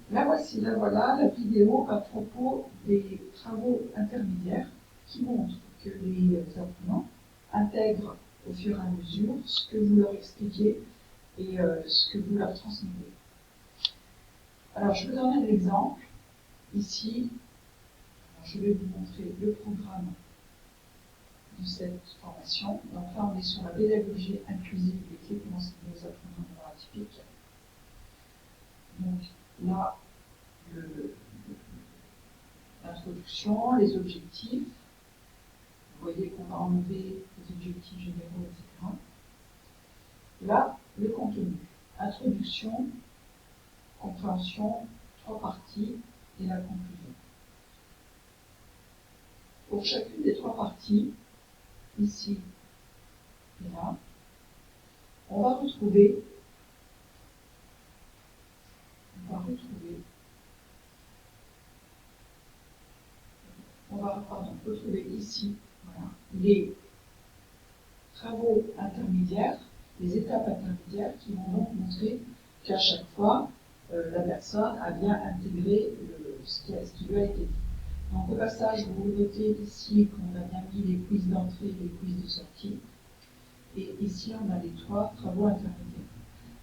La voici, la voilà, la vidéo à propos des travaux intermédiaires qui montrent que les apprenants intègrent au fur et à mesure ce que vous leur expliquez et ce que vous leur transmettez. Alors, je vous donne un exemple. Ici, je vais vous montrer le programme de cette formation. Donc là, on est sur la pédagogie inclusive et clés pour enseigner aux apprenants neuroatypiques. Donc là, l'introduction, les objectifs. Vous voyez qu'on va enlever les objectifs généraux, etc. Là, le contenu. Introduction, compréhension, 3 parties et la conclusion. Pour chacune des 3 parties, ici et là, on va retrouver ici, voilà, les travaux intermédiaires, les étapes intermédiaires qui vont donc montrer qu'à chaque fois, la personne a bien intégré ce qui lui a été dit. Donc au passage, vous notez ici qu'on a bien mis les quiz d'entrée et les quiz de sortie. Et ici, on a les 3 travaux intermédiaires.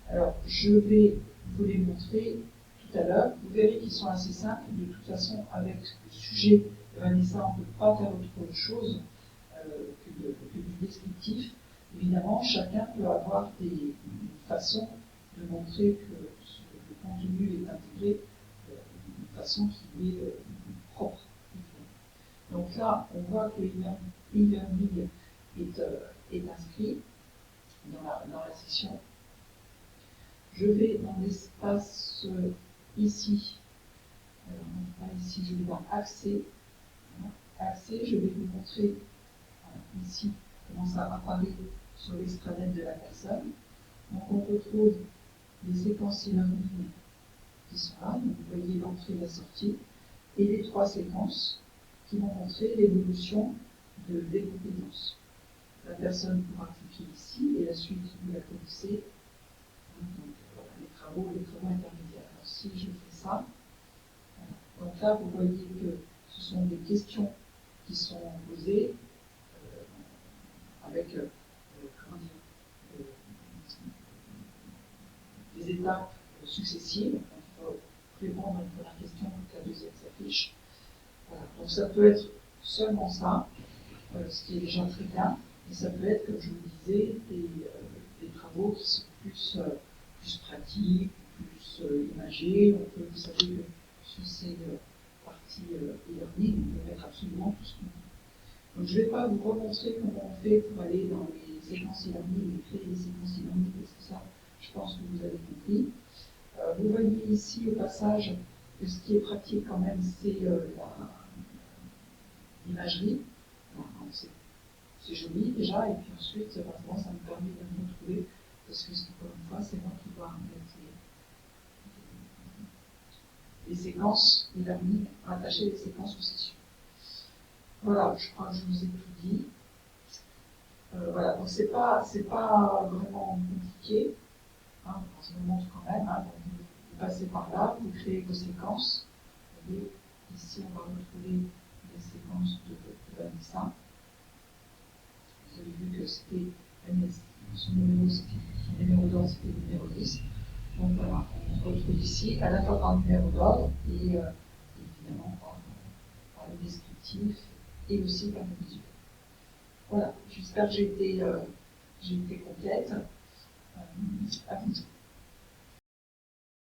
Alors, je vais vous les montrer tout à l'heure. Vous verrez qu'ils sont assez simples. De toute façon, avec le sujet de Vanessa, on ne peut pas faire autre chose que du descriptif. Évidemment, chacun peut avoir des façons de montrer que le contenu est intégré d'une façon qui lui est propre. Donc là, on voit que l'e-learning est inscrit dans la session. Je vais dans l'espace ici. Alors, non, pas ici, je vais dans Accès. Voilà. Accès, je vais vous montrer ici comment ça apparaît sur l'extranet de la personne. Donc, on retrouve les séquences e-learning qui sont là. Donc, vous voyez l'entrée et la sortie. Et les 3 séquences qui vont montrer l'évolution des compétences. La personne pourra cliquer ici et la suite, vous la connaissez. Donc, voilà, les travaux intermédiaires. Alors, si je fais ça, voilà. Donc là, vous voyez que ce sont des questions qui sont posées avec des étapes successives. Donc, il faut répondre à une première question pour que la deuxième s'affiche. Voilà. Donc ça peut être seulement ça, ce qui est déjà très bien, et ça peut être, comme je vous disais, des travaux qui sont plus pratiques, plus imagés. On peut, vous savez que sur ces parties e-learning, on peut mettre absolument tout ce qu'on veut. Donc je ne vais pas vous remontrer comment on fait pour aller dans les séquences e-learning et créer des séquences e-learning, parce que ça, je pense que vous avez compris. Vous voyez ici au passage que ce qui est pratique quand même, c'est l'imagerie. C'est joli déjà, et puis ensuite, maintenant, ça me permet de me retrouver, parce que encore une fois, c'est moi qui dois mettre les séquences e-learning, rattacher les séquences aux sessions. Voilà, je crois que je vous ai tout dit. Voilà, donc c'est pas vraiment compliqué. Hein, je vous montre quand même. Hein, donc vous passez par là, vous créez vos séquences. Vous voyez, ici, on va retrouver les séquences de Vanessa. Vous avez vu que c'était son numéro d'ordre, c'était le numéro 10. Donc voilà, on retrouve ici à la fois par le numéro d'ordre et évidemment par le descriptif et aussi par le visuel. Voilà, j'espère que j'ai été complète. À vous.